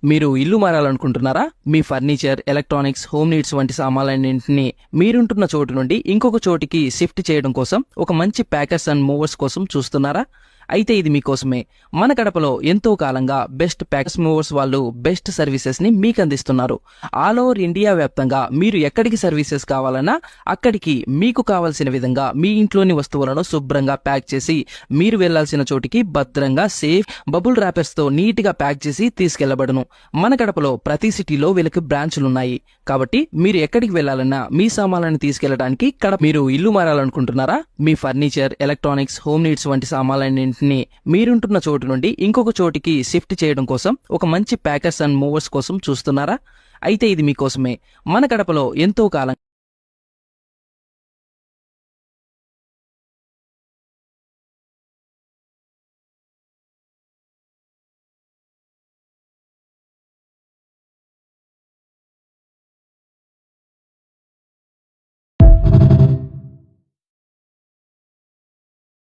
మీరు ఇల్లు మారాలనుకుంటున్నారా? మీ furniture, electronics, home needs వంటి సామాన్లన్నింటినీ మీరుంటున్న చోటు నుండి ఇంకొక చోటికి షిఫ్ట్ చేయడం కోసం ఒక మంచి ప్యాకర్స్ అండ్ మూవర్స్ కోసం చూస్తున్నారా? అయితే ఇది మీకోసమే. మన కడపలో ఎంతో కాలంగా బెస్ట్ ప్యాకర్స్ మూవర్స్ వాళ్ళు బెస్ట్ సర్వీసెస్ ని మీకు అందిస్తున్నారు. ఆల్ ఓవర్ ఇండియా వ్యాప్తంగా మీరు ఎక్కడికి సర్వీసెస్ కావాలన్నా అక్కడికి మీకు కావాల్సిన విధంగా మీ ఇంట్లోని వస్తువులను శుభ్రంగా ప్యాక్ చేసి మీరు వెళ్లాల్సిన చోటికి భద్రంగా సేఫ్ బబుల్ ర్యాపర్స్ తో నీట్ గా ప్యాక్ చేసి తీసుకెళ్లబడును. మన కడపలో ప్రతి సిటీలో వీళ్ళకి బ్రాంచులున్నాయి. కాబట్టి మీరు ఎక్కడికి వెళ్లాలన్నా మీ సామాన్లను తీసుకెళ్లడానికి మీరు ఇల్లు మారాలనుకుంటున్నారా? మీ ఫర్నిచర్, ఎలక్ట్రానిక్స్, హోమ్ నీడ్స్ వంటి సామాన్లన్నింటినీ మీరుంటున్న చోటు నుండి ఇంకొక చోటికి షిఫ్ట్ చేయడం కోసం ఒక మంచి ప్యాకర్స్ అండ్ మూవర్స్ కోసం చూస్తున్నారా? అయితే ఇది మీకోసమే. మన కడపలో ఎంతో కాలం